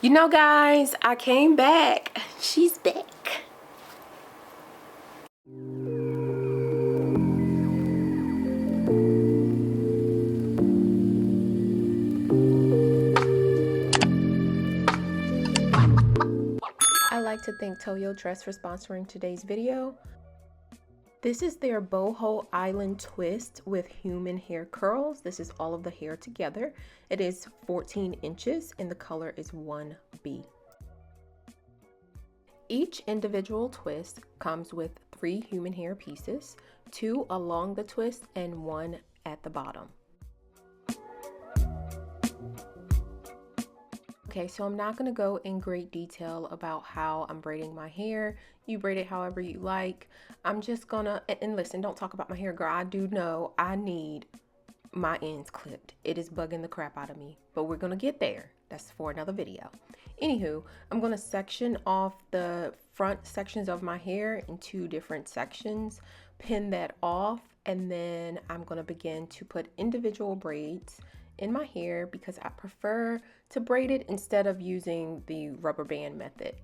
You know, guys, I came back. She's back. I'd like to thank Toyotress for sponsoring today's video. This is their Boho Island Twist with human hair curls. This is all of the hair together. It is 14 inches and the color is 1B. Each individual twist comes with 3 human hair pieces, 2 along the twist and 1 at the bottom. Okay, so I'm not going to go in great detail about how I'm braiding my hair. You braid it however you like. I'm just gonna, and listen, don't talk about my hair, girl. I do know I need my ends clipped. It is bugging the crap out of me, but we're gonna get there. That's for another video. Anywho, I'm gonna section off the front sections of my hair in 2 different sections, pin that off, and then I'm gonna begin to put individual braids in my hair because I prefer to braid it instead of using the rubber band method.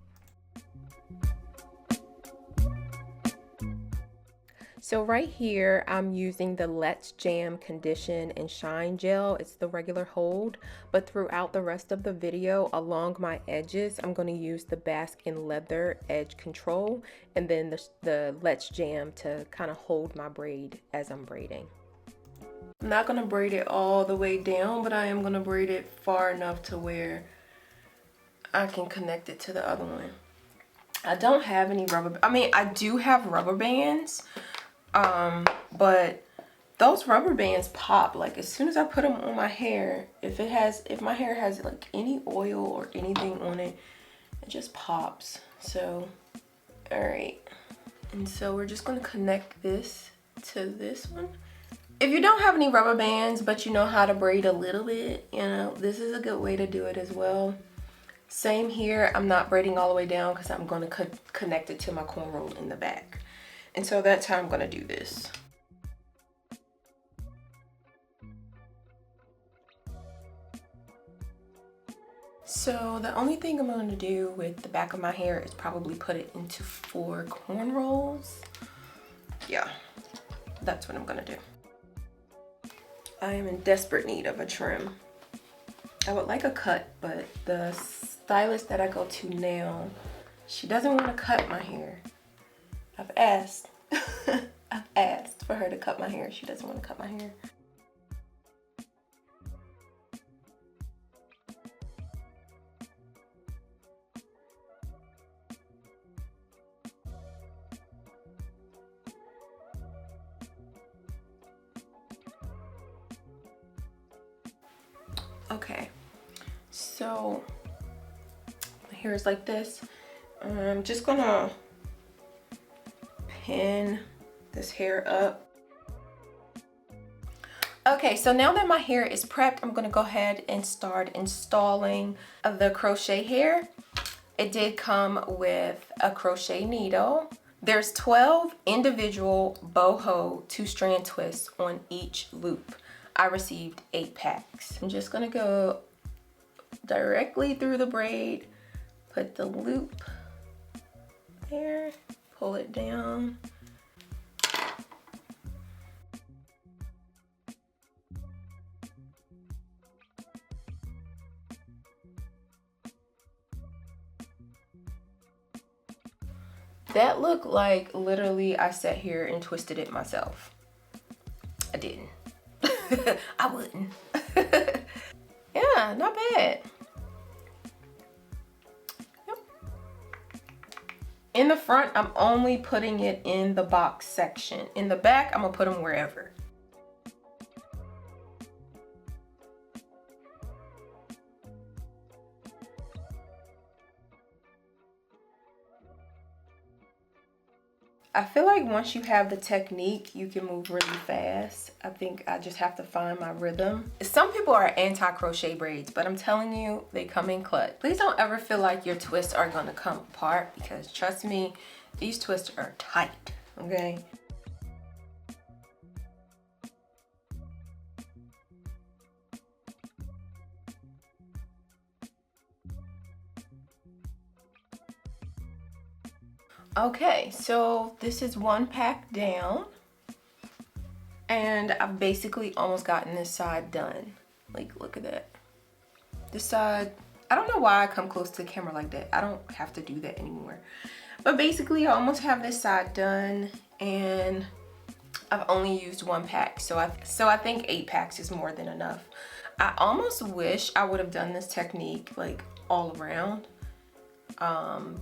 So right here, I'm using the Let's Jam Condition and Shine Gel. It's the regular hold, but throughout the rest of the video, along my edges, I'm going to use the Basque in Leather Edge Control and then the Let's Jam to kind of hold my braid as I'm braiding. I'm not going to braid it all the way down, but I am going to braid it far enough to where I can connect it to the other one. I don't have any I do have rubber bands. But those rubber bands pop like as soon as I put them on my hair. If my hair has like any oil or anything on it, it just pops. So, all right. And so we're just going to connect this to this one. If you don't have any rubber bands, but you know how to braid a little bit, you know, this is a good way to do it as well. Same here. I'm not braiding all the way down because I'm going to connect it to my cornrow in the back. And so that's how I'm going to do this. So the only thing I'm going to do with the back of my hair is probably put it into 4 cornrows. Yeah, that's what I'm going to do. I am in desperate need of a trim. I would like a cut, but the stylist that I go to now, she doesn't want to cut my hair. I've asked for her to cut my hair. She doesn't want to cut my hair. Okay, so my hair is like this. I'm just gonna pin this hair up. Okay, so now that my hair is prepped, I'm gonna go ahead and start installing the crochet hair. It did come with a crochet needle. There's 12 individual boho 2-strand twists on each loop. I received 8 packs. I'm just gonna go directly through the braid, put the loop there, pull it down. That looked like literally I sat here and twisted it myself. I didn't. I wouldn't. Yeah, not bad. Yep. In the front, I'm only putting it in the box section. In the back, I'm gonna put them wherever. I feel like once you have the technique, you can move really fast. I think I just have to find my rhythm. Some people are anti-crochet braids, but I'm telling you, they come in clutch. Please don't ever feel like your twists are gonna come apart because trust me, these twists are tight, okay? Okay, so this is one pack down, and I've basically almost gotten this side done. Like, look at that. This side, I don't know why I come close to the camera like that. I don't have to do that anymore. But basically, I almost have this side done, and I've only used one pack. So I think 8 packs is more than enough. I almost wish I would have done this technique like all around,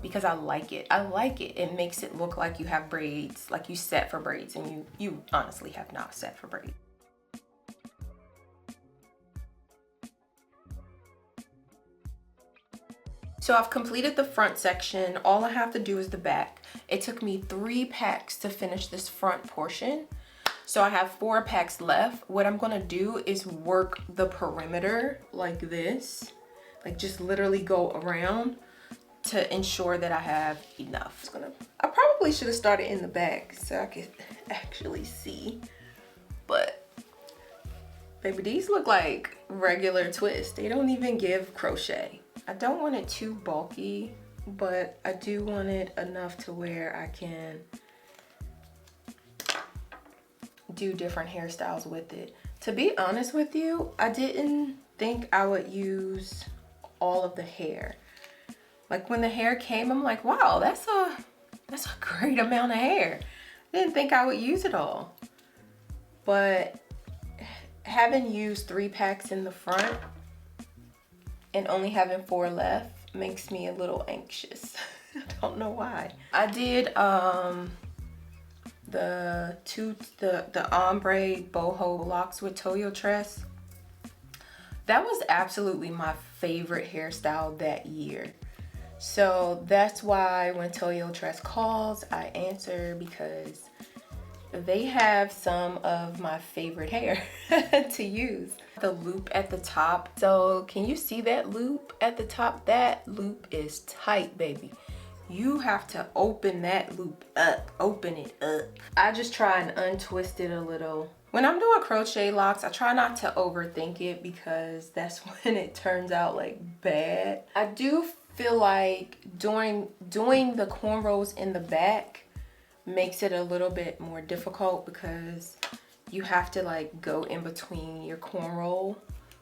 because I like it. I like it. It makes it look like you have braids, like you set for braids, and you honestly have not set for braids. So I've completed the front section. All I have to do is the back. It took me 3 packs to finish this front portion. So I have 4 packs left. What I'm gonna do is work the perimeter like this. Like just literally go around to ensure that I have enough. I probably should have started in the back so I could actually see. But baby, these look like regular twists. They don't even give crochet. I don't want it too bulky, but I do want it enough to where I can do different hairstyles with it. To be honest with you, I didn't think I would use all of the hair. Like when the hair came, I'm like, wow, that's a great amount of hair. I didn't think I would use it all. But having used 3 packs in the front and only having 4 left makes me a little anxious. I don't know why. I did the ombre boho locks with Toyotress. That was absolutely my favorite hairstyle that year. So that's why when Toyotress calls, I answer, because they have some of my favorite hair to use. The loop at the top. So can you see that loop at the top? That loop is tight, baby. You have to open that loop up, open it up. I just try and untwist it a little. When I'm doing crochet locks, I try not to overthink it because that's when it turns out like bad. I do feel like doing the cornrows in the back makes it a little bit more difficult because you have to like go in between your cornrow.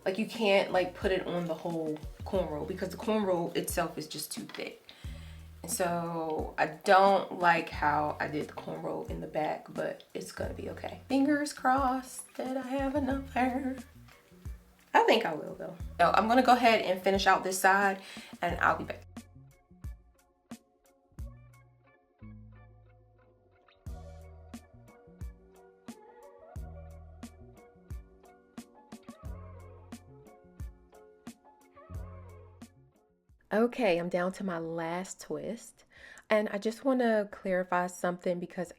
Like you can't like put it on the whole cornrow because the cornrow itself is just too thick. And so I don't like how I did the cornrow in the back, but it's gonna be okay. Fingers crossed that I have enough hair. I think I will though. So I'm gonna go ahead and finish out this side and I'll be back. Okay, I'm down to my last twist, and I just want to clarify something because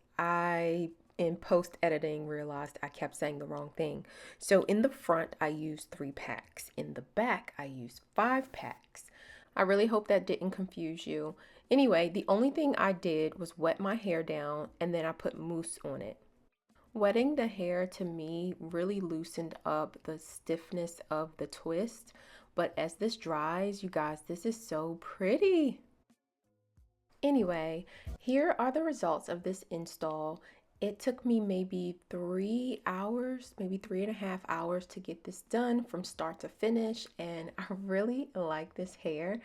in post editing realized I kept saying the wrong thing. So in the front I used 3 packs, in the back I used 5 packs. I really hope that didn't confuse you. Anyway, the only thing I did was wet my hair down and then I put mousse on it. Wetting the hair to me really loosened up the stiffness of the twist. But as this dries, you guys, this is so pretty. Anyway, here are the results of this install. It took me maybe 3 hours, maybe 3.5 hours to get this done from start to finish, and I really like this hair.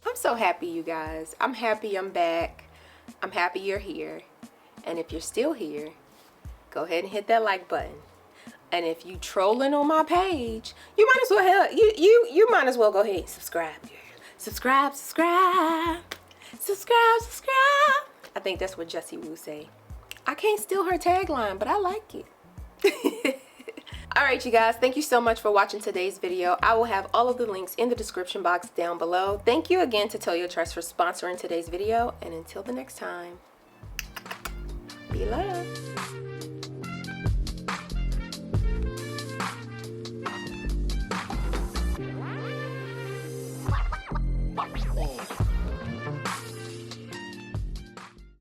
I'm so happy, you guys. I'm happy I'm back. I'm happy you're here. And if you're still here, go ahead and hit that like button. And if you trolling on my page, you might as well you might as well go ahead and subscribe. Subscribe. I think that's what Jessie Woo say. I can't steal her tagline, but I like it. Alright you guys, thank you so much for watching today's video. I will have all of the links in the description box down below. Thank you again to Toyotress for sponsoring today's video, and until the next time, be loved.